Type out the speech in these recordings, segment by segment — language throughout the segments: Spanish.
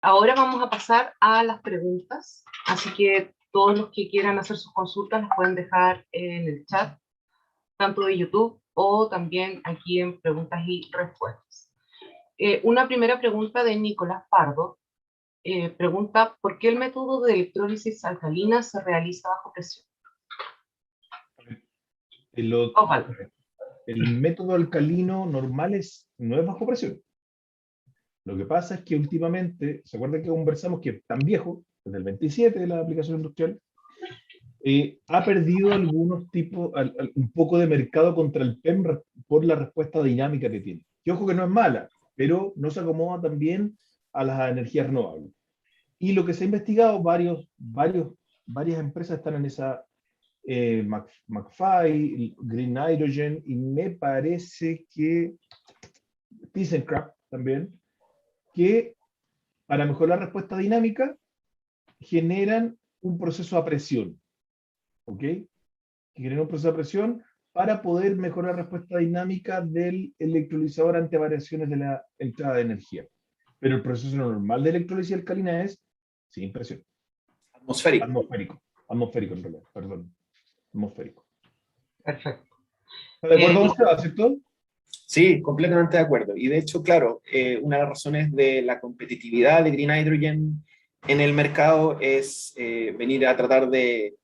Ahora vamos a pasar a las preguntas, así que todos los que quieran hacer sus consultas las pueden dejar en el chat, tanto de YouTube o también aquí en preguntas y respuestas. Una primera pregunta de Nicolás Pardo. Pregunta, ¿por qué el método de electrólisis alcalina se realiza bajo presión? El método alcalino normal no es bajo presión. Lo que pasa es que últimamente, ¿se acuerdan que conversamos que tan viejo, desde el 27 de la aplicación industrial, ha perdido algunos tipos, un poco de mercado contra el PEM por la respuesta dinámica que tiene? Que ojo que no es mala, pero no se acomoda también a las energías renovables. Y lo que se ha investigado, varias empresas están en esa, McPhy, Green Hydrogen, y me parece que ThyssenKrupp también, que para mejorar la respuesta dinámica generan un proceso a presión, ¿ok? Que generan un proceso a presión para poder mejorar la respuesta dinámica del electrolizador ante variaciones de la entrada de energía. Pero el proceso normal de electrólisis alcalina es sin presión. Atmosférico en realidad, perdón. Atmosférico. Perfecto. ¿Está de acuerdo con usted, cierto? Sí, completamente de acuerdo. Y de hecho, claro, una de las razones de la competitividad de Green Hydrogen en el mercado es venir a tratar de,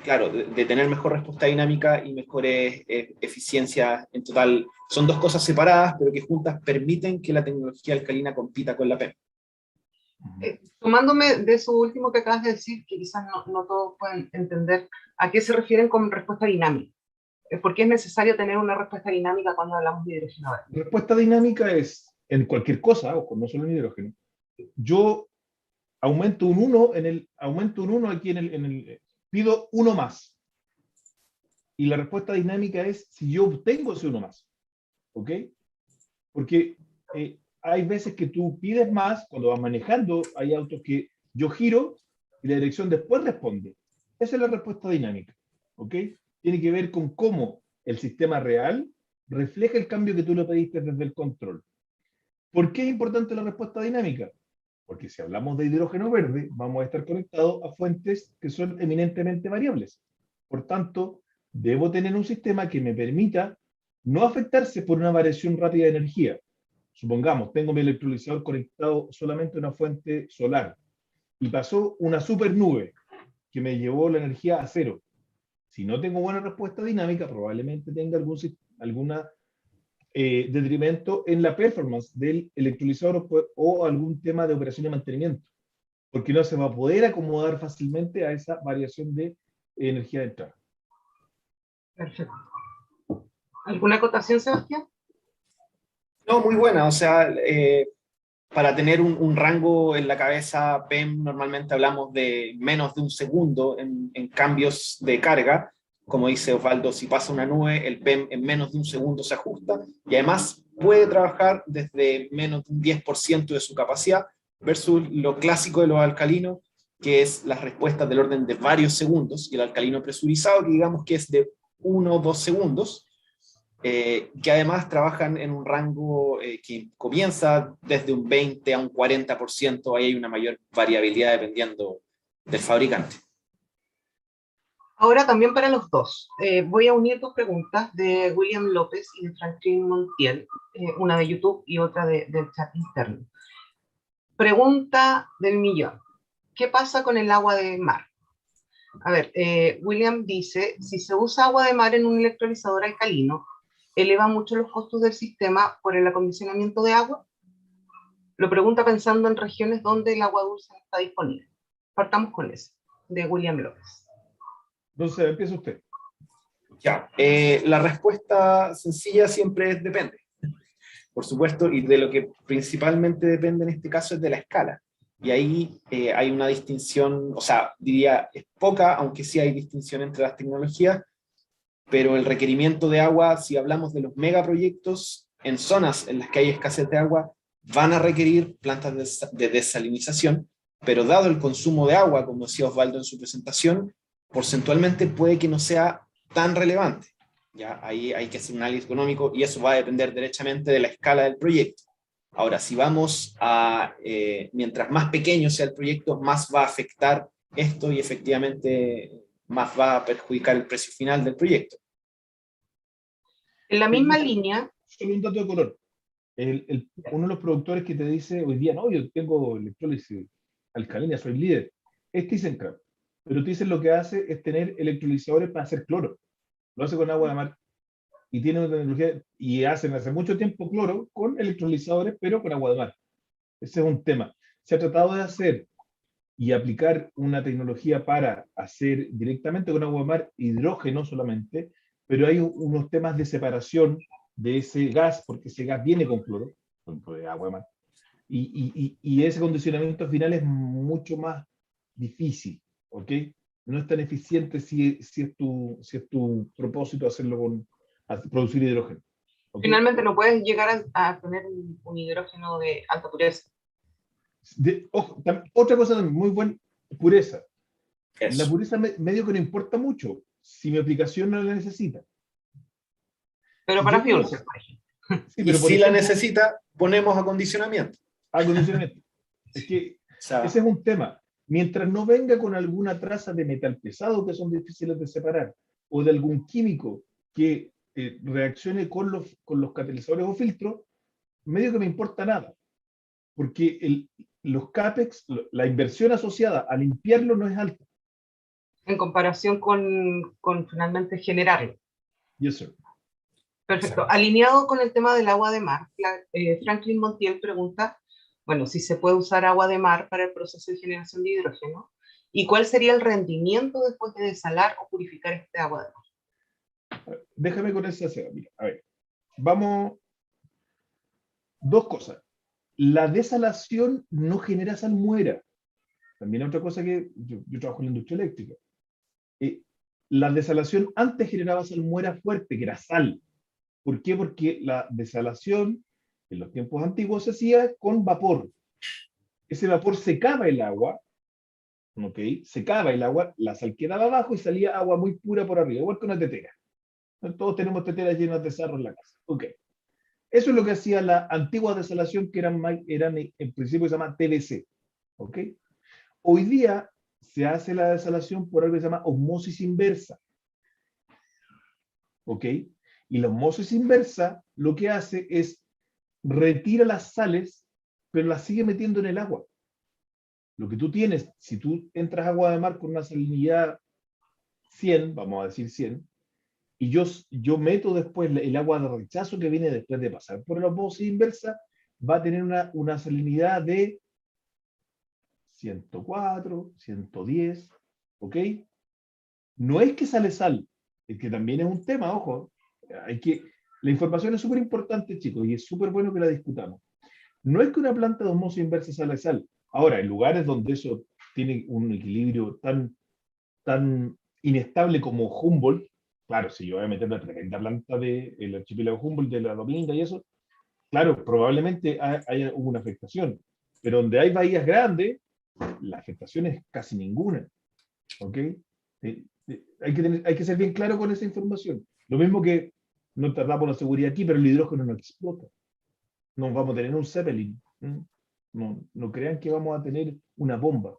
claro, de tener mejor respuesta dinámica y mejores eficiencias en total. Son dos cosas separadas, pero que juntas permiten que la tecnología alcalina compita con la PEM. Tomándome de eso último que acabas de decir, que quizás no todos pueden entender, ¿a qué se refieren con respuesta dinámica? ¿Por qué es necesario tener una respuesta dinámica cuando hablamos de hidrógeno verde? Respuesta dinámica es en cualquier cosa, ojo, no solo en hidrógeno. Yo aumento un 1 aquí pido uno más. Y la respuesta dinámica es si yo obtengo ese uno más. ¿Ok? Porque hay veces que tú pides más, cuando vas manejando, hay autos que yo giro y la dirección después responde. Esa es la respuesta dinámica. ¿Ok? Tiene que ver con cómo el sistema real refleja el cambio que tú le pediste desde el control. ¿Por qué es importante la respuesta dinámica? Porque si hablamos de hidrógeno verde, vamos a estar conectados a fuentes que son eminentemente variables. Por tanto, debo tener un sistema que me permita no afectarse por una variación rápida de energía. Supongamos, tengo mi electrolizador conectado solamente a una fuente solar y pasó una supernube que me llevó la energía a cero. Si no tengo buena respuesta dinámica, probablemente tenga alguna detrimento en la performance del electrolizador o algún tema de operación y mantenimiento, porque no se va a poder acomodar fácilmente a esa variación de energía de entrada. Perfecto. ¿Alguna acotación, Sebastián? No, muy buena. O sea, para tener un rango en la cabeza PEM, normalmente hablamos de menos de un segundo en cambios de carga. Como dice Osvaldo, si pasa una nube, el PEM en menos de un segundo se ajusta y además puede trabajar desde menos de un 10% de su capacidad versus lo clásico de los alcalinos, que es las respuestas del orden de varios segundos, y el alcalino presurizado, que digamos que es de 1 o 2 segundos, que además trabajan en un rango que comienza desde un 20 a un 40%, ahí hay una mayor variabilidad dependiendo del fabricante. Ahora también para los dos. Voy a unir dos preguntas de William López y de Franklin Montiel, una de YouTube y otra del chat interno. Pregunta del millón. ¿Qué pasa con el agua de mar? A ver, William dice, si se usa agua de mar en un electrolizador alcalino, ¿eleva mucho los costos del sistema por el acondicionamiento de agua? Lo pregunta pensando en regiones donde el agua dulce no está disponible. Partamos con eso, de William López. Entonces, empieza usted. Ya, la respuesta sencilla siempre es depende, por supuesto, y de lo que principalmente depende en este caso es de la escala. Y ahí hay una distinción, o sea, diría es poca, aunque sí hay distinción entre las tecnologías, pero el requerimiento de agua, si hablamos de los megaproyectos, en zonas en las que hay escasez de agua, van a requerir plantas de desalinización, pero dado el consumo de agua, como decía Osvaldo en su presentación, porcentualmente puede que no sea tan relevante. ¿Ya? Ahí hay que hacer un análisis económico y eso va a depender derechamente de la escala del proyecto. Ahora, si vamos a, mientras más pequeño sea el proyecto, más va a afectar esto y efectivamente más va a perjudicar el precio final del proyecto. En la misma línea, Solo un dato de color. Uno de los productores que te dice hoy día, no, yo tengo electrólisis alcalina, soy líder, es ThyssenKrupp. Pero Thyssen lo que hace es tener electrolizadores para hacer cloro. Lo hace con agua de mar. Y tiene una tecnología, y hacen hace mucho tiempo cloro con electrolizadores, pero con agua de mar. Ese es un tema. Se ha tratado de hacer y aplicar una tecnología para hacer directamente con agua de mar hidrógeno solamente, pero hay unos temas de separación de ese gas, porque ese gas viene con cloro, de agua de mar, y ese condicionamiento final es mucho más difícil, ¿ok? No es tan eficiente si es tu propósito hacerlo producir hidrógeno. ¿Okay? finalmente no puedes llegar a tener un hidrógeno de alta pureza. Ojo, otra cosa también, muy buena, pureza. La Eso. pureza medio que no importa mucho si mi aplicación no la necesita. Pero Si para yo fuel quiero, cell, por ejemplo. sí, Y pero por si la ejemplo, necesita, ponemos acondicionamiento. acondicionamiento. Es que O sea, ese es un tema. Mientras no venga con alguna traza de metal pesado que son difíciles de separar, o de algún químico que reaccione con los catalizadores o filtros, medio que me importa nada. Porque los CAPEX, la inversión asociada a limpiarlo no es alta. En comparación con finalmente generarlo. Yes, sir. Perfecto. exacto. Alineado con el tema del agua de mar, Franklin Montiel pregunta, bueno, si se puede usar agua de mar para el proceso de generación de hidrógeno y cuál sería el rendimiento después de desalar o purificar este agua de mar. Déjame con esa cera. Mira, a ver, vamos. Dos cosas. La desalación no genera salmuera. También otra cosa que yo trabajo en la industria eléctrica. La desalación antes generaba salmuera fuerte, que era sal. ¿Por qué? Porque la desalación en los tiempos antiguos se hacía con vapor. Ese vapor secaba el agua, ¿ok? Secaba el agua, la sal quedaba abajo y salía agua muy pura por arriba, igual que una tetera. Todos tenemos teteras llenas de sarro en la casa. Ok. Eso es lo que hacía la antigua desalación, que eran en principio se llama TBC. ¿Ok? Hoy día se hace la desalación por algo que se llama osmosis inversa. ¿Ok? Y la osmosis inversa lo que hace es retira las sales, pero las sigue metiendo en el agua. Lo que tú tienes, si tú entras a agua de mar con una salinidad 100, vamos a decir 100, y yo meto después el agua de rechazo que viene después de pasar por la osmosis inversa, va a tener una salinidad de 104, 110, ¿ok? No es que sale sal, es que también es un tema, ojo, la información es súper importante, chicos, y es súper bueno que la discutamos. No es que una planta de osmosis inversa sale sal. Ahora, en lugares donde eso tiene un equilibrio tan inestable como Humboldt, claro, si yo voy a meter la tremenda planta del archipiélago Humboldt, de la Dominga y eso, claro, probablemente haya una afectación, pero donde hay bahías grandes, la afectación es casi ninguna, ¿ok? Hay que ser bien claro con esa información. Lo mismo que no tratamos la seguridad aquí, pero el hidrógeno no explota. No vamos a tener un Zeppelin. No crean que vamos a tener una bomba.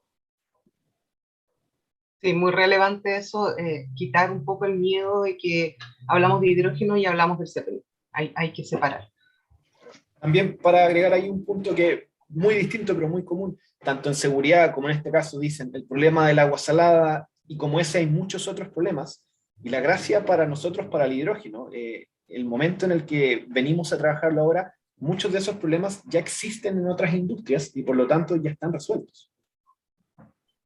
Sí, muy relevante eso, quitar un poco el miedo de que hablamos de hidrógeno y hablamos del Zeppelin. Hay que separar. También para agregar ahí un punto que muy distinto pero muy común, tanto en seguridad como en este caso dicen el problema del agua salada y como ese hay muchos otros problemas. Y la gracia para nosotros, para el hidrógeno, el momento en el que venimos a trabajarlo ahora, muchos de esos problemas ya existen en otras industrias y por lo tanto ya están resueltos.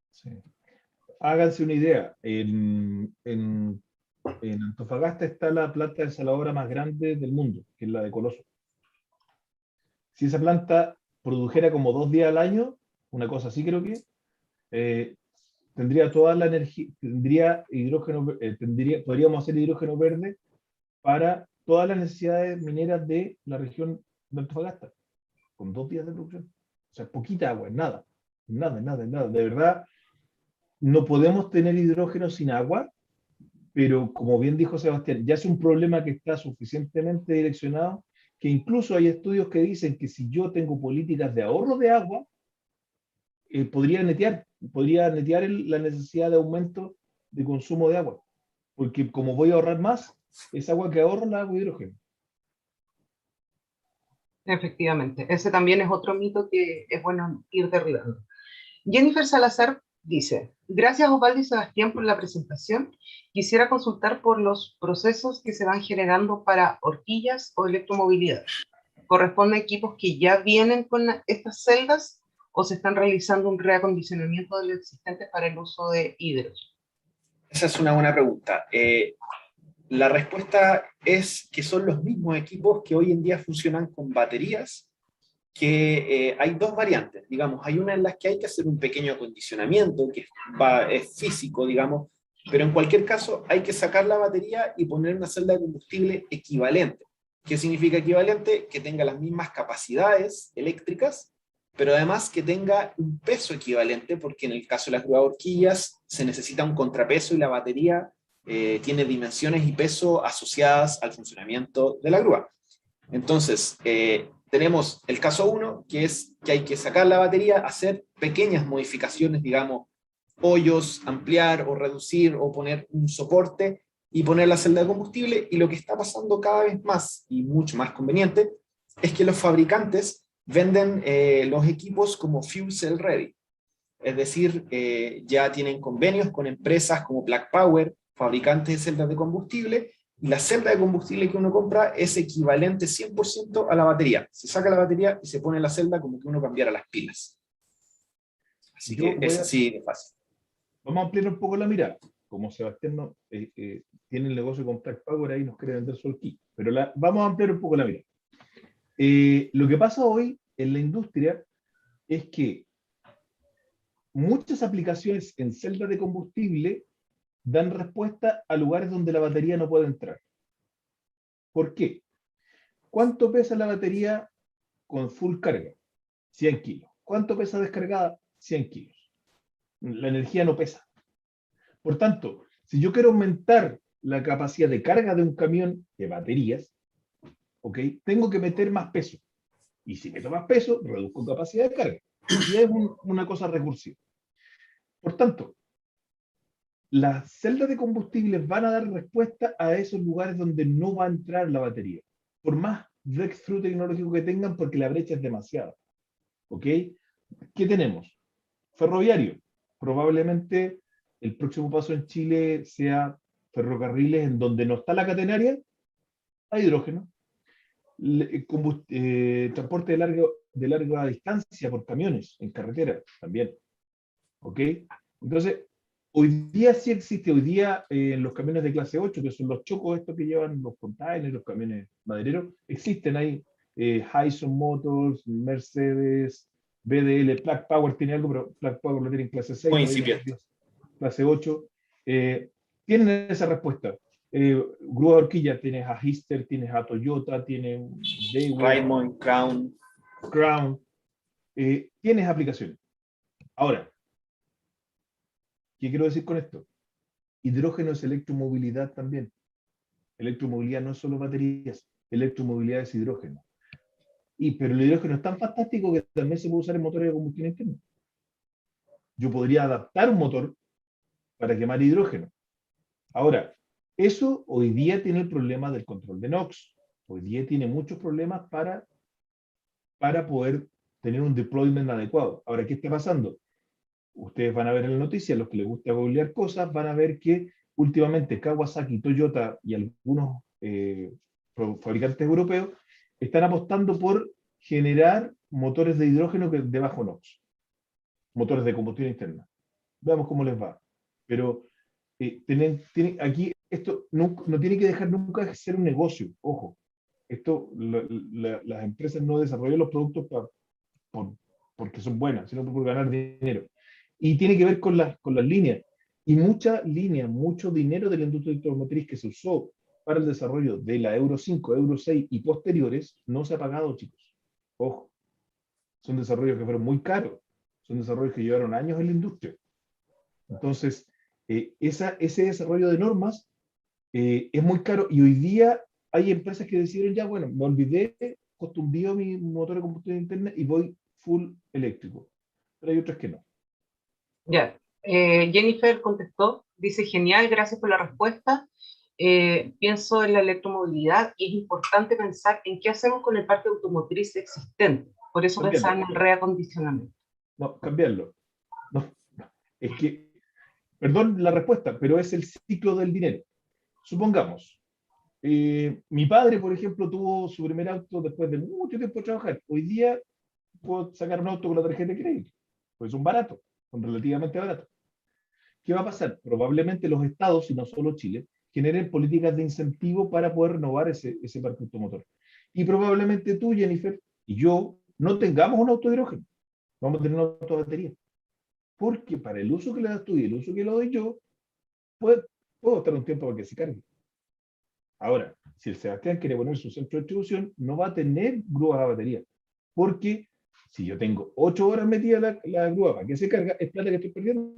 Sí. Háganse una idea. En Antofagasta está la planta desaladora más grande del mundo, que es la de Coloso. Si esa planta produjera como 2 días al año, una cosa así creo que, tendría toda la energía, tendría hidrógeno, podríamos hacer hidrógeno verde para todas las necesidades mineras de la región de Antofagasta, con 2 días de producción. O sea, poquita agua, nada, nada, nada, nada. De verdad, no podemos tener hidrógeno sin agua, pero como bien dijo Sebastián, ya es un problema que está suficientemente direccionado que incluso hay estudios que dicen que si yo tengo políticas de ahorro de agua, podría netear la necesidad de aumento de consumo de agua, porque como voy a ahorrar más, esa agua que ahorro la hago hidrógeno. Efectivamente, ese también es otro mito que es bueno ir derribando. Jennifer Salazar dice, gracias Osvaldo y Sebastián por la presentación. Quisiera consultar por los procesos que se van generando para horquillas o electromovilidad. ¿Corresponden a equipos que ya vienen con estas celdas o se están realizando un reacondicionamiento de los existentes para el uso de hidrógeno? Esa es una buena pregunta. La respuesta es que son los mismos equipos que hoy en día funcionan con baterías, que hay dos variantes, digamos, hay una en la que hay que hacer un pequeño acondicionamiento, que es físico, digamos, pero en cualquier caso hay que sacar la batería y poner una celda de combustible equivalente. ¿Qué significa equivalente? Que tenga las mismas capacidades eléctricas, pero además que tenga un peso equivalente, porque en el caso de las grúas horquillas se necesita un contrapeso y la batería tiene dimensiones y peso asociadas al funcionamiento de la grúa. Entonces, tenemos el caso 1, que es que hay que sacar la batería, hacer pequeñas modificaciones, digamos, hoyos, ampliar o reducir o poner un soporte y poner la celda de combustible. Y lo que está pasando cada vez más y mucho más conveniente es que los fabricantes venden los equipos como fuel cell ready. Es decir, ya tienen convenios con empresas como Plug Power, fabricantes de celdas de combustible, y la celda de combustible que uno compra es equivalente 100% a la batería. Se saca la batería y se pone la celda como que uno cambiara las pilas. Así que es así de fácil. Vamos a ampliar un poco la mirada. Como Sebastián tiene el negocio con Plug Power, ahí nos quiere vender su horquilla. Pero vamos a ampliar un poco la mirada. Lo que pasa hoy en la industria es que muchas aplicaciones en celdas de combustible dan respuesta a lugares donde la batería no puede entrar. ¿Por qué? ¿Cuánto pesa la batería con full carga? 100 kilos. ¿Cuánto pesa descargada? 100 kilos. La energía no pesa. Por tanto, si yo quiero aumentar la capacidad de carga de un camión de baterías, ¿okay? Tengo que meter más peso. Y si meto más peso, reduzco capacidad de carga. Y es una cosa recursiva. Por tanto, las celdas de combustibles van a dar respuesta a esos lugares donde no va a entrar la batería, por más breakthrough tecnológico que tengan, porque la brecha es demasiada. ¿Ok? ¿Qué tenemos? Ferroviario. Probablemente el próximo paso en Chile sea ferrocarriles en donde no está la catenaria, a hidrógeno. Transporte de larga distancia por camiones en carretera también. ¿Ok? Entonces, hoy día sí existe, hoy día los camiones de clase 8, que son los chocos estos que llevan los containers, los camiones madereros, existen ahí. Hyson Motors, Mercedes, BDL, Plug Power tiene algo, pero Plug Power lo tiene en clase 6, Muy no tiene incipiente. clase 8. Tienen esa respuesta. Grúa de horquilla, tienes a Hyster, tienes a Toyota, tienes Daewoo, Raymond, Crown, tienes aplicaciones. Ahora, ¿qué quiero decir con esto? Hidrógeno es electromovilidad también. Electromovilidad no es solo baterías, electromovilidad es hidrógeno. Pero el hidrógeno es tan fantástico que también se puede usar en motores de combustión interna. Yo podría adaptar un motor para quemar hidrógeno. Ahora, eso hoy día tiene el problema del control de NOx. Hoy día tiene muchos problemas para poder tener un deployment adecuado. Ahora, ¿qué está pasando? Ustedes van a ver en la noticia, los que les gusta googlear cosas, van a ver que últimamente Kawasaki, Toyota y algunos fabricantes europeos están apostando por generar motores de hidrógeno de bajo NOx, motores de combustión interna. Veamos cómo les va. Pero aquí esto no tiene que dejar nunca de ser un negocio. Ojo, las empresas no desarrollan los productos porque son buenas, sino por ganar dinero. Y tiene que ver con las líneas. Y mucho dinero de la industria automotriz que se usó para el desarrollo de la Euro 5, Euro 6 y posteriores, no se ha pagado, chicos. Ojo, son desarrollos que fueron muy caros, son desarrollos que llevaron años en la industria. Entonces, ese desarrollo de normas es muy caro y hoy día hay empresas que decidieron ya, bueno, me olvidé, costumbrió mi motor de combustión interna y voy full eléctrico. Pero hay otras que no. Ya. Jennifer contestó, dice, genial, gracias por la respuesta. Pienso en la electromovilidad y es importante pensar en qué hacemos con el parque automotriz existente. Por eso pensaba en el reacondicionamiento. No, cambiarlo. No, no. Es que, perdón la respuesta, pero es el ciclo del dinero. Supongamos, mi padre, por ejemplo, tuvo su primer auto después de mucho tiempo de trabajar. Hoy día puedo sacar un auto con la tarjeta de crédito, pues son baratos, son relativamente baratos. ¿Qué va a pasar? Probablemente los estados, y no solo Chile, generen políticas de incentivo para poder renovar ese parque automotor. Y probablemente tú, Jennifer, y yo no tengamos un auto de hidrógeno, vamos a tener un auto de batería. Porque para el uso que le das tú y el uso que le doy yo, puedo estar un tiempo para que se cargue. Ahora, si el Sebastián quiere poner su centro de distribución, no va a tener grúas a batería. Porque si yo tengo 8 horas metida la grúa para que se carga, es plata que estoy perdiendo.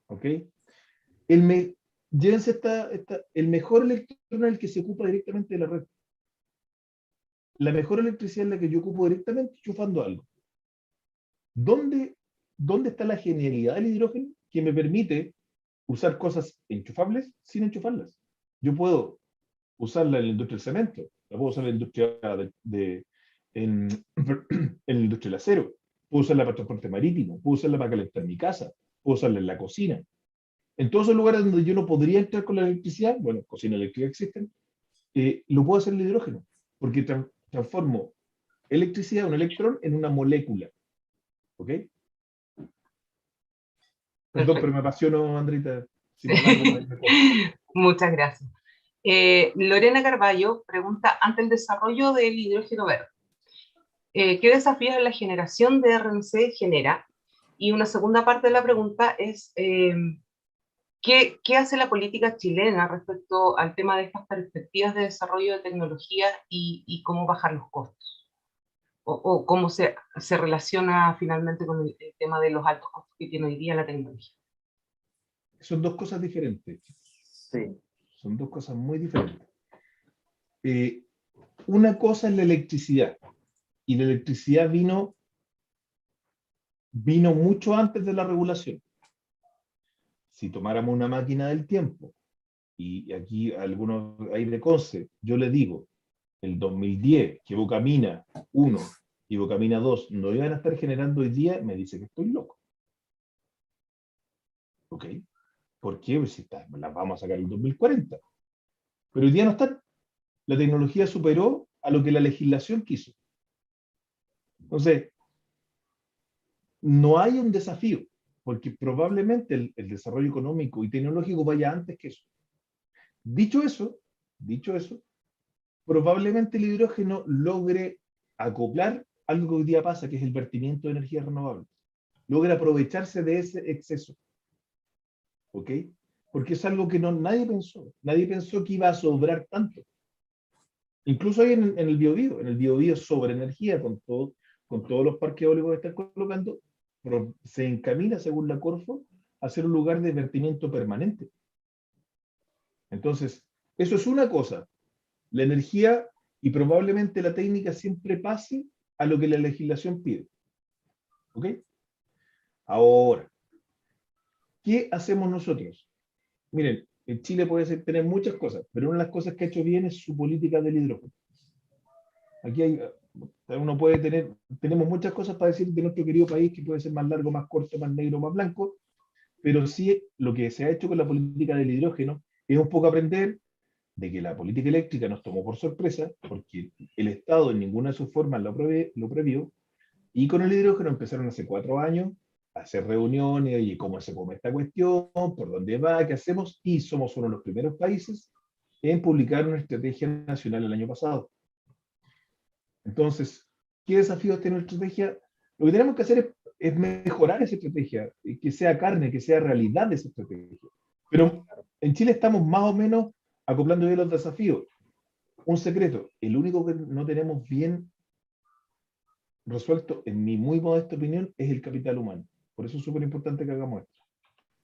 ¿Ok? Llévense el mejor electrón es el que se ocupa directamente de la red. La mejor electricidad es la que yo ocupo directamente enchufando algo. ¿Dónde está la genialidad del hidrógeno que me permite usar cosas enchufables sin enchufarlas? Yo puedo usarla en la industria del cemento, la puedo usar en la industria en, en la industria del acero, puedo usarla para transporte marítimo, puedo usarla para calentar mi casa, puedo usarla en la cocina. En todos esos lugares donde yo no podría entrar con la electricidad, bueno, cocina eléctrica existen, lo puedo hacer el hidrógeno, porque transformo electricidad, un electrón, en una molécula. ¿Ok? Perdón, Perfecto. pero me apasiono, Andrita. Si Sí. me alargo más, me corto. Muchas gracias. Lorena Carballo pregunta, ante el desarrollo del hidrógeno verde, ¿qué desafíos en la generación de RNC genera? Y una segunda parte de la pregunta es, ¿qué hace la política chilena respecto al tema de estas perspectivas de desarrollo de tecnología y cómo bajar los costos? O cómo se relaciona finalmente con el tema de los altos costos que tiene hoy día la tecnología. Son dos cosas diferentes. Sí. Son dos cosas muy diferentes. Una cosa es la electricidad. Y la electricidad vino mucho antes de la regulación. Si tomáramos una máquina del tiempo, y aquí algunos hay de Conce, yo le digo, el 2010, que Bocamina 1 y Bocamina 2 no iban a estar generando hoy día, me dice que estoy loco. ¿Ok? ¿Por qué? Pues si las vamos a sacar en el 2040. Pero hoy día no están. La tecnología superó a lo que la legislación quiso. Entonces, no hay un desafío, porque probablemente el desarrollo económico y tecnológico vaya antes que eso. Dicho eso, probablemente el hidrógeno logre acoplar algo que hoy día pasa, que es el vertimiento de energías renovables. Logra aprovecharse de ese exceso. ¿Ok? Porque es algo que nadie pensó. Nadie pensó que iba a sobrar tanto. Incluso ahí en el Biobío sobre energía, con todos los parques eólicos que están colocando, pero se encamina, según la Corfo, a ser un lugar de vertimiento permanente. Entonces, eso es una cosa. La energía y probablemente la técnica siempre pase a lo que la legislación pide. ¿Ok? Ahora, ¿qué hacemos nosotros? Miren, en Chile puede tener muchas cosas, pero una de las cosas que ha hecho bien es su política del hidrógeno. Aquí uno puede tenemos muchas cosas para decir de nuestro querido país, que puede ser más largo, más corto, más negro, más blanco, pero sí lo que se ha hecho con la política del hidrógeno es un poco aprender de que la política eléctrica nos tomó por sorpresa, porque el Estado en ninguna de sus formas lo previó, y con el hidrógeno empezaron hace 4 años a hacer reuniones, y cómo se come esta cuestión, por dónde va, qué hacemos, y somos uno de los primeros países en publicar una estrategia nacional el año pasado. Entonces, ¿qué desafíos tiene nuestra estrategia? Lo que tenemos que hacer es mejorar esa estrategia, que sea carne, que sea realidad esa estrategia. Pero en Chile estamos más o menos acoplando bien los desafíos. Un secreto, el único que no tenemos bien resuelto, en mi muy modesta opinión, es el capital humano. Por eso es súper importante que hagamos esto.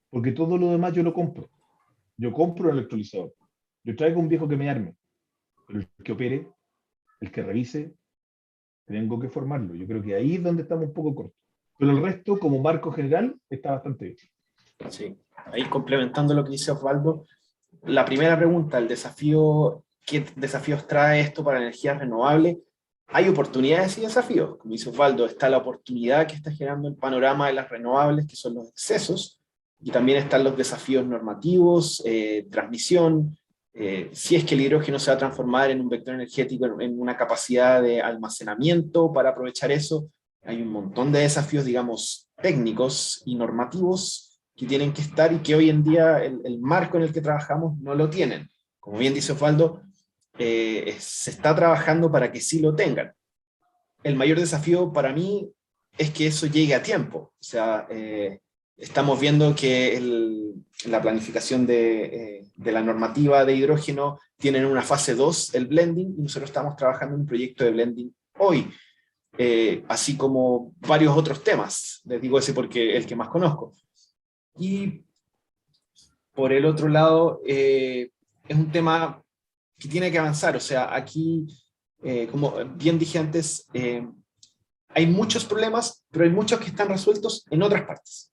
Porque todo lo demás yo lo compro. Yo compro un electrolizador. Yo traigo un viejo que me arme, pero el que opere, el que revise, tengo que formarlo. Yo creo que ahí es donde estamos un poco cortos. Pero el resto, como marco general, está bastante bien. Sí, ahí complementando lo que dice Osvaldo, la primera pregunta, el desafío, ¿qué desafíos trae esto para energías renovables? Hay oportunidades y desafíos. Como dice Osvaldo, está la oportunidad que está generando el panorama de las renovables, que son los excesos, y también están los desafíos normativos, transmisión, si es que el hidrógeno se va a transformar en un vector energético, en una capacidad de almacenamiento para aprovechar eso. Hay un montón de desafíos, digamos, técnicos y normativos que tienen que estar y que hoy en día el marco en el que trabajamos no lo tienen. Como bien dice Osvaldo, se está trabajando para que sí lo tengan. El mayor desafío para mí es que eso llegue a tiempo. O sea, estamos viendo que la planificación de la normativa de hidrógeno tiene en una fase 2 el blending, y nosotros estamos trabajando en un proyecto de blending hoy, así como varios otros temas. Les digo ese porque es el que más conozco. Y por el otro lado, es un tema que tiene que avanzar. O sea, aquí, como bien dije antes, hay muchos problemas, pero hay muchos que están resueltos en otras partes.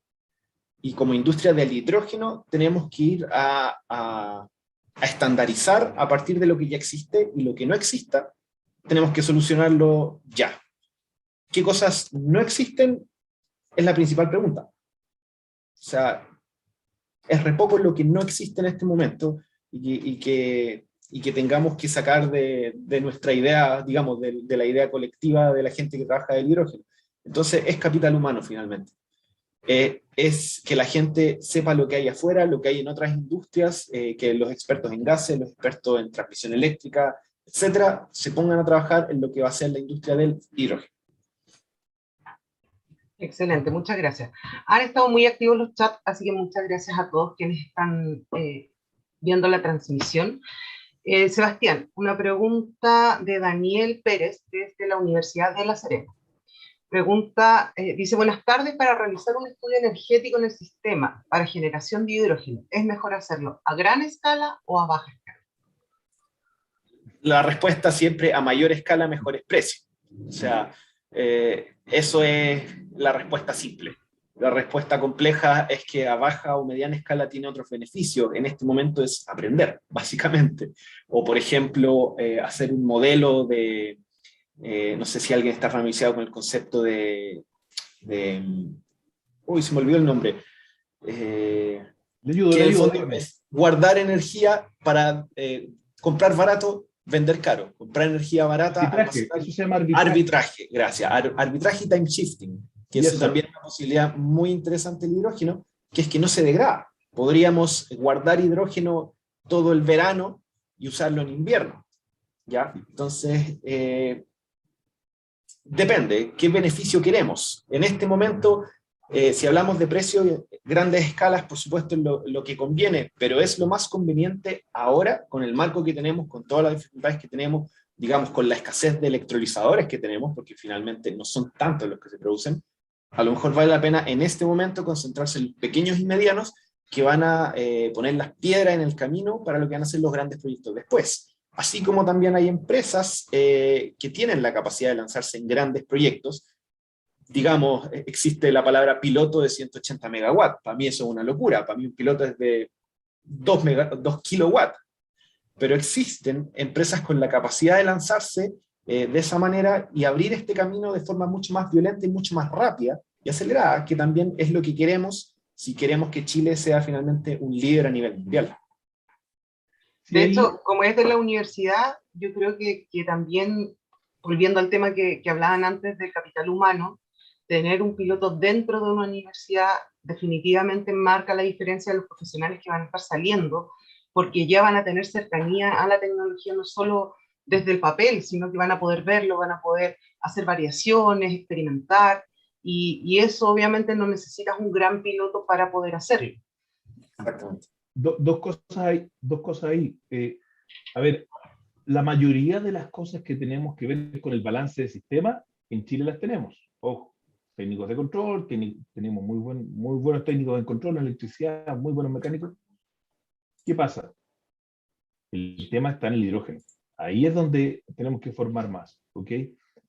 Y como industria del hidrógeno tenemos que ir a estandarizar a partir de lo que ya existe, y lo que no exista tenemos que solucionarlo ya. ¿Qué cosas no existen? Es la principal pregunta. O sea, es re poco lo que no existe en este momento y que tengamos que sacar de nuestra idea, digamos, de la idea colectiva de la gente que trabaja del hidrógeno. Entonces es capital humano finalmente. Es que la gente sepa lo que hay afuera, lo que hay en otras industrias, que los expertos en gases, los expertos en transmisión eléctrica, etcétera, se pongan a trabajar en lo que va a ser la industria del hidrógeno. Excelente, muchas gracias. Han estado muy activos los chats, así que muchas gracias a todos quienes están viendo la transmisión. Sebastián, una pregunta de Daniel Pérez desde la Universidad de La Serena. Pregunta, dice, buenas tardes, para realizar un estudio energético en el sistema para generación de hidrógeno, ¿es mejor hacerlo a gran escala o a baja escala? La respuesta siempre: a mayor escala, mejores precios. O sea, eso es la respuesta simple. La respuesta compleja es que a baja o mediana escala tiene otros beneficios. En este momento es aprender, básicamente. O, por ejemplo, hacer un modelo de, no sé si alguien está familiarizado con el concepto uy, se me olvidó el nombre. Le ayudo, Que le en el ayudo, fondo dígame. es guardar energía para comprar barato, vender caro. Comprar energía barata, Arbitraje, almacenar. eso se llama arbitraje. Arbitraje, gracias. Arbitraje y time shifting, que Yes, es sir. también una posibilidad muy interesante del hidrógeno, que es que no se degrada. Podríamos guardar hidrógeno todo el verano y usarlo en invierno, ¿ya? Entonces, depende, ¿qué beneficio queremos? En este momento, si hablamos de precios, grandes escalas, por supuesto, es lo que conviene, pero es lo más conveniente ahora, con el marco que tenemos, con todas las dificultades que tenemos, digamos, con la escasez de electrolizadores que tenemos, porque finalmente no son tantos los que se producen. A lo mejor vale la pena en este momento concentrarse en los pequeños y medianos, que van a poner las piedras en el camino para lo que van a ser los grandes proyectos después. Así como también hay empresas que tienen la capacidad de lanzarse en grandes proyectos. Digamos, existe la palabra piloto de 180 megawatts. Para mí eso es una locura. Para mí un piloto es de 2 kilowatts. Pero existen empresas con la capacidad de lanzarse de esa manera y abrir este camino de forma mucho más violenta y mucho más rápida y acelerada, que también es lo que queremos si queremos que Chile sea finalmente un líder a nivel mundial. De hecho, como es de la universidad, yo creo que también, volviendo al tema que hablaban antes del capital humano, tener un piloto dentro de una universidad definitivamente marca la diferencia de los profesionales que van a estar saliendo, porque ya van a tener cercanía a la tecnología no solo desde el papel, sino que van a poder verlo, van a poder hacer variaciones, experimentar, y eso obviamente no necesitas un gran piloto para poder hacerlo. Exactamente. Dos cosas ahí. A ver, la mayoría de las cosas que tenemos que ver con el balance de sistema, en Chile las tenemos. Ojo, técnicos de control, tenemos muy buenos técnicos en control, en electricidad, muy buenos mecánicos. ¿Qué pasa? El tema está en el hidrógeno. Ahí es donde tenemos que formar más, ¿ok?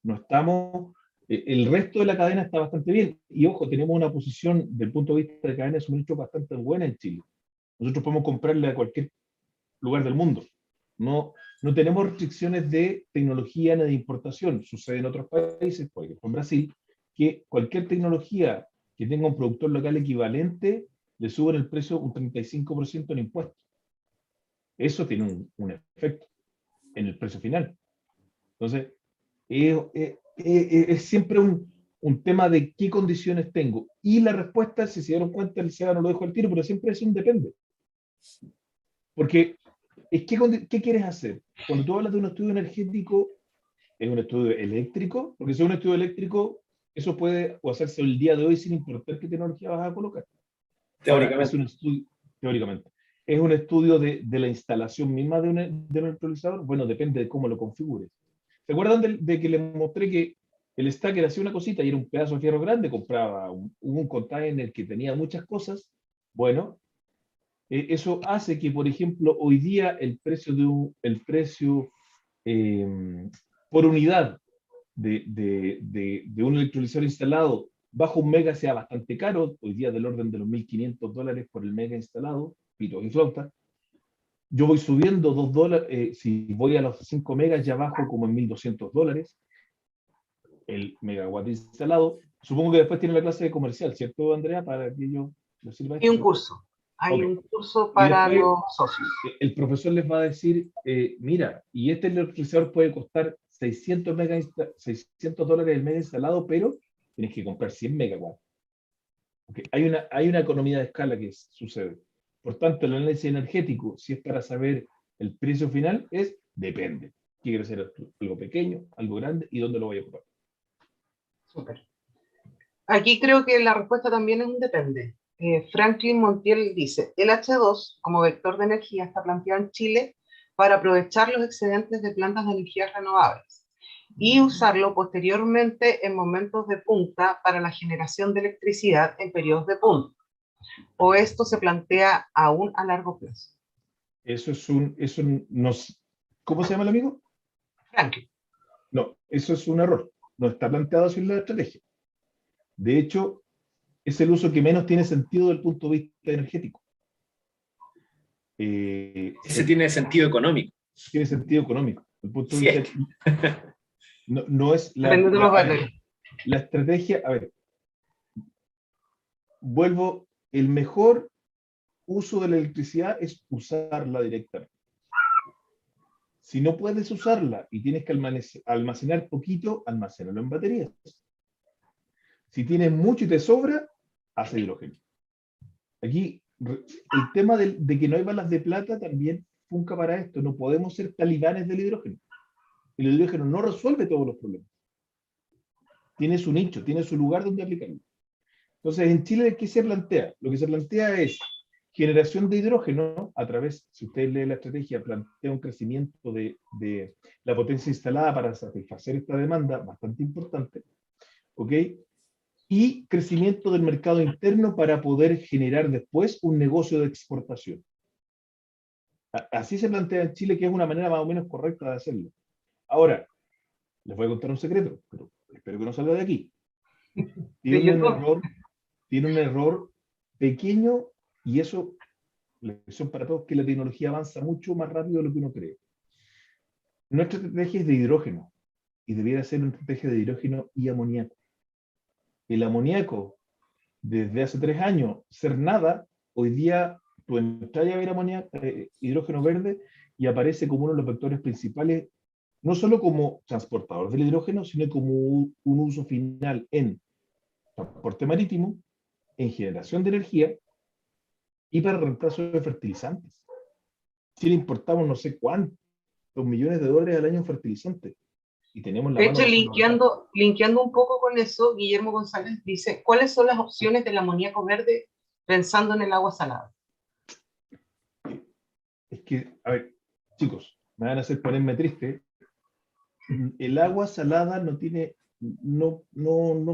No estamos... El resto de la cadena está bastante bien. Y ojo, tenemos una posición del punto de vista de cadena de suministro bastante buena en Chile. Nosotros podemos comprarle a cualquier lugar del mundo. No tenemos restricciones de tecnología ni de importación. Sucede en otros países, por ejemplo en Brasil, que cualquier tecnología que tenga un productor local equivalente le suben el precio un 35% en impuestos. Eso tiene un efecto en el precio final. Entonces, es siempre un tema de qué condiciones tengo. Y la respuesta, si se dieron cuenta, el SEBA no lo dejo al tiro, pero siempre es un depende. Porque, ¿qué quieres hacer? Cuando tú hablas de un estudio energético, ¿es un estudio eléctrico? Porque si es un estudio eléctrico, eso puede hacerse el día de hoy sin importar qué tecnología vas a colocar. Ahora, es un estudio, teóricamente. ¿Es un estudio de la instalación misma de un electrolizador? Bueno, depende de cómo lo configures. ¿Se acuerdan de que les mostré que el stacker hacía una cosita y era un pedazo de fierro grande? Compraba un container que tenía muchas cosas. Bueno, eso hace que, por ejemplo, hoy día el precio por unidad de un electrolizador instalado bajo un mega sea bastante caro, hoy día del orden de los $1.500 por el mega instalado, pito y flauta. Yo voy subiendo $2, si voy a los 5 megas ya bajo como en $1.200 el megawatt instalado. Supongo que después tiene la clase de comercial, ¿cierto, Andrea? Para que yo lo sirva Hay un esto. curso. Hay Okay. un curso Y para después, los socios. el profesor les va a decir, mira, y este electrolizador puede costar $600 el mega instalado, pero tienes que comprar 100 megawatts. Okay. Hay una economía de escala que sucede. Por tanto, el análisis energético, si es para saber el precio final, depende. ¿Quiere ser algo pequeño, algo grande y dónde lo voy a ocupar? Súper. Aquí creo que la respuesta también es un depende. Franklin Montiel dice, el H2 como vector de energía está planteado en Chile para aprovechar los excedentes de plantas de energías renovables y usarlo posteriormente en momentos de punta para la generación de electricidad en periodos de punta. ¿O esto se plantea aún a largo plazo? ¿Cómo se llama el amigo? Franklin. No, eso es un error. No está planteado así en la estrategia. De hecho, es el uso que menos tiene sentido desde el punto de vista energético. Ese tiene sentido económico. Tiene sentido económico. El punto Sí, de vista, no es la estrategia. A ver, vuelvo, el mejor uso de la electricidad es usarla directamente. Si no puedes usarla y tienes que almacenar poquito, almacénalo en baterías. Si tienes mucho y te sobra, haz hidrógeno. Aquí, el tema de que no hay balas de plata también funca para esto. No podemos ser talibanes del hidrógeno. El hidrógeno no resuelve todos los problemas. Tiene su nicho, tiene su lugar donde aplicarlo. Entonces, en Chile, ¿qué se plantea? Lo que se plantea es generación de hidrógeno a través, si usted lee la estrategia, plantea un crecimiento de la potencia instalada para satisfacer esta demanda bastante importante, ¿ok? Y crecimiento del mercado interno para poder generar después un negocio de exportación. Así se plantea en Chile, que es una manera más o menos correcta de hacerlo. Ahora, les voy a contar un secreto, pero espero que no salga de aquí. Tiene un error pequeño, y eso, la lección para todos, que la tecnología avanza mucho más rápido de lo que uno cree. Nuestra estrategia es de hidrógeno, y debiera ser una estrategia de hidrógeno y amoníaco. El amoníaco, desde hace 3 años, ser nada, hoy día tú entras a ver hidrógeno verde y aparece como uno de los vectores principales, no solo como transportador del hidrógeno, sino como un uso final en transporte marítimo, en generación de energía y para reemplazo de fertilizantes. Si le importamos no sé cuántos millones de dólares al año en fertilizantes. Y tenemos la De mano hecho, linkeando un poco con eso, Guillermo González dice, ¿cuáles son las opciones del amoníaco verde pensando en el agua salada? Es que, a ver, chicos, me van a hacer ponerme triste. El agua salada no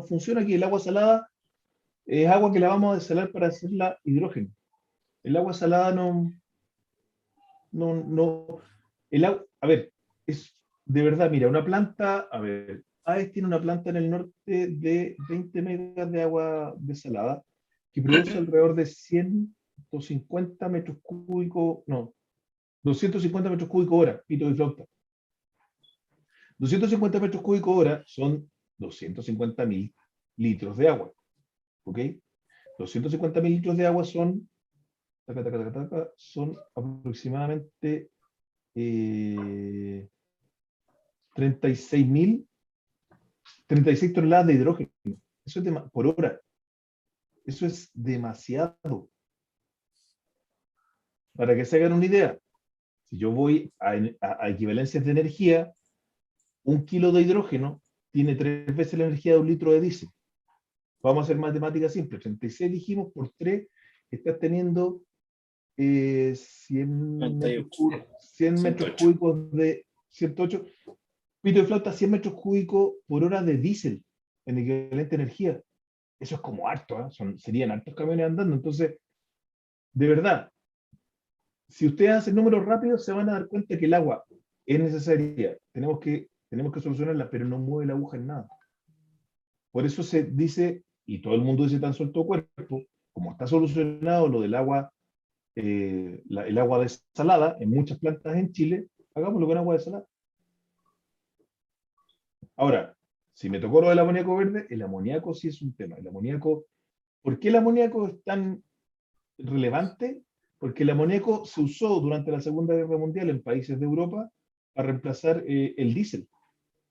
funciona aquí. El agua salada es agua que la vamos a desalar para hacerla hidrógeno. El agua salada no, a ver, es de verdad, mira, una planta, a ver, AES tiene una planta en el norte de 20 megas de agua desalada que produce alrededor de 150 metros cúbicos, no, 250 metros cúbicos hora, pito y flauta. 250 metros cúbicos hora son 250.000 litros de agua, ¿ok? 250.000 litros de agua son, son aproximadamente 36 toneladas de hidrógeno. Eso es por hora. Eso es demasiado. Para que se hagan una idea, si yo voy a equivalencias de energía, 1 kilo de hidrógeno tiene 3 veces la energía de 1 litro de diésel. Vamos a hacer matemáticas simples. 36 dijimos por 3, estás teniendo 100 metros cúbicos de 108. Pito de flauta, 100 metros cúbicos por hora de diésel en equivalente a energía. Eso es como harto, ¿eh? Serían hartos camiones andando. Entonces, de verdad, si ustedes hacen números rápidos, se van a dar cuenta que el agua es necesaria. Tenemos que solucionarla, pero no mueve la aguja en nada. Por eso se dice, y todo el mundo dice tan suelto cuerpo, como está solucionado lo del agua, el agua desalada en muchas plantas en Chile, hagámoslo con agua desalada. Ahora, si me tocó lo del amoníaco verde, el amoníaco sí es un tema. El amoníaco, ¿por qué el amoníaco es tan relevante? Porque el amoníaco se usó durante la Segunda Guerra Mundial en países de Europa para reemplazar el diésel.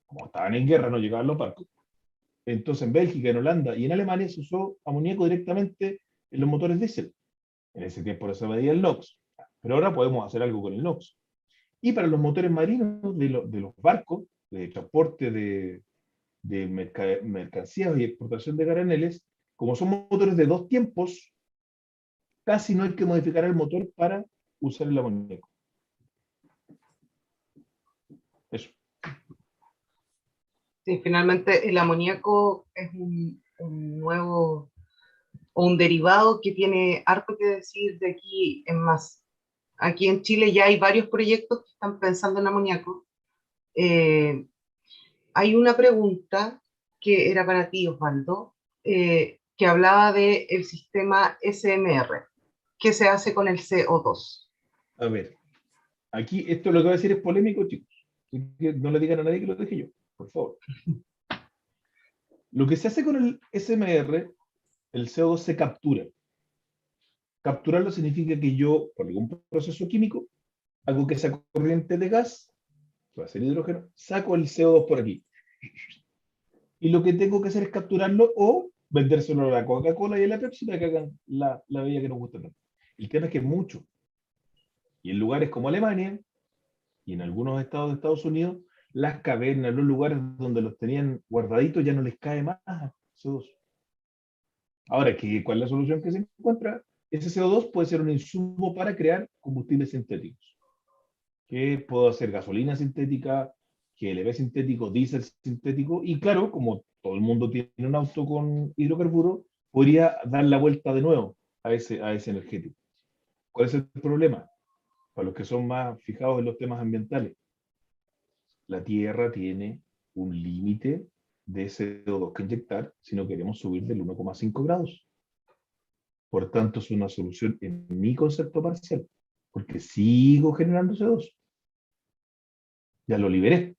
Como estaban en guerra, no llegaban los barcos. Entonces en Bélgica, en Holanda y en Alemania se usó amoníaco directamente en los motores diésel. En ese tiempo se veía el NOx. Pero ahora podemos hacer algo con el NOx. Y para los motores marinos de los barcos, de transporte de mercancías y exportación de graneles, como son motores de 2 tiempos, casi no hay que modificar el motor para usar el amoníaco. Eso. Sí, finalmente el amoníaco es un nuevo o un derivado que tiene harto que decir de aquí en más. Aquí en Chile ya hay varios proyectos que están pensando en amoníaco. Hay una pregunta que era para ti, Osvaldo, que hablaba del sistema SMR. ¿Qué se hace con el CO2? A ver, aquí esto lo que voy a decir es polémico, chicos. No le digan a nadie que lo dije yo, por favor. Lo que se hace con el SMR, el CO2 se captura. Capturarlo significa que yo, por algún proceso químico, hago que esa corriente de gas, que va a ser hidrógeno, saco el CO2 por aquí. Y lo que tengo que hacer es capturarlo o vendérselo a la Coca-Cola y a la Pepsi para que hagan la bebida que nos gusta tanto. El tema es que es mucho. Y en lugares como Alemania y en algunos estados de Estados Unidos, las cavernas, los lugares donde los tenían guardaditos, ya no les cae más CO2. Ahora, ¿cuál es la solución que se encuentra? Ese CO2 puede ser un insumo para crear combustibles sintéticos. Que puedo hacer gasolina sintética, GLP sintético, diésel sintético, y claro, como todo el mundo tiene un auto con hidrocarburos, podría dar la vuelta de nuevo a ese energético. ¿Cuál es el problema? Para los que son más fijados en los temas ambientales, la Tierra tiene un límite de CO2 que inyectar si no queremos subir del 1,5 grados. Por tanto, es una solución en mi concepto parcial, porque sigo generando CO2. Ya lo liberé.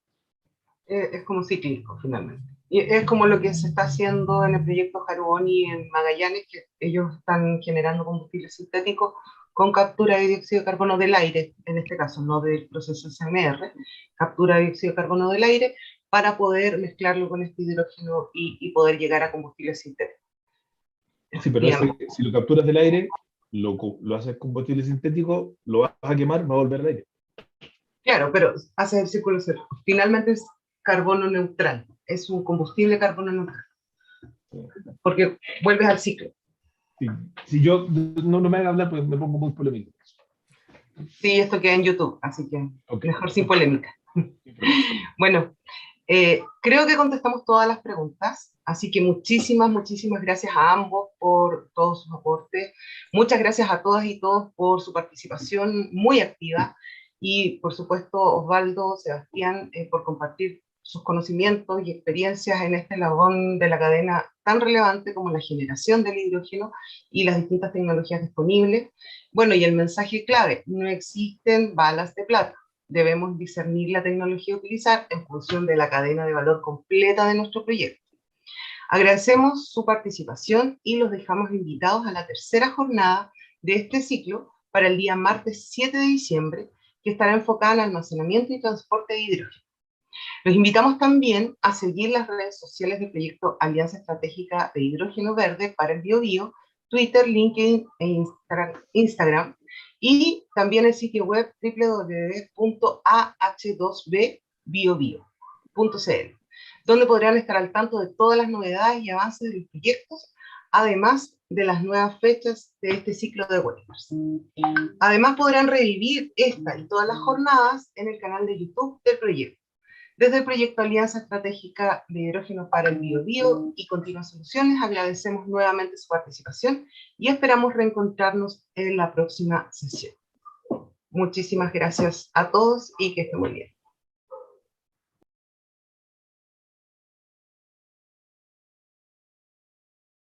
Es como cíclico, finalmente. Y es como lo que se está haciendo en el proyecto Haruboni en Magallanes, que ellos están generando combustible sintético con captura de dióxido de carbono del aire, en este caso, no del proceso SMR, captura de dióxido de carbono del aire para poder mezclarlo con este hidrógeno y poder llegar a combustible sintético. Sí, pero si lo capturas del aire, lo haces combustible sintético, lo vas a quemar, va a volver al aire. Claro, pero hace el círculo cero. Finalmente es carbono neutral, es un combustible carbono neutral, porque vuelves al ciclo. Sí, si yo no me haga hablar, pues me pongo muy polémico. Sí, esto queda en YouTube, así que Okay. mejor sin polémica. Bueno, Creo que contestamos todas las preguntas, así que muchísimas gracias a ambos por todos sus aportes. Muchas gracias a todas y todos por su participación muy activa y, por supuesto, Osvaldo, Sebastián, por compartir sus conocimientos y experiencias en este eslabón de la cadena tan relevante como la generación del hidrógeno y las distintas tecnologías disponibles. Bueno, y el mensaje clave: no existen balas de plata. Debemos discernir la tecnología a utilizar en función de la cadena de valor completa de nuestro proyecto. Agradecemos su participación y los dejamos invitados a la tercera jornada de este ciclo para el día martes 7 de diciembre, que estará enfocada en almacenamiento y transporte de hidrógeno. Los invitamos también a seguir las redes sociales del proyecto Alianza Estratégica de Hidrógeno Verde para el Biobío, Twitter, LinkedIn e Instagram, y también el sitio web www.ah2bbiobio.cl, donde podrán estar al tanto de todas las novedades y avances de los proyectos, además de las nuevas fechas de este ciclo de webinars. Además podrán revivir esta y todas las jornadas en el canal de YouTube del proyecto. Desde el proyecto Alianza Estratégica de Hidrógeno para el Biobío y Continuas Soluciones, agradecemos nuevamente su participación y esperamos reencontrarnos en la próxima sesión. Muchísimas gracias a todos y que estén muy bien.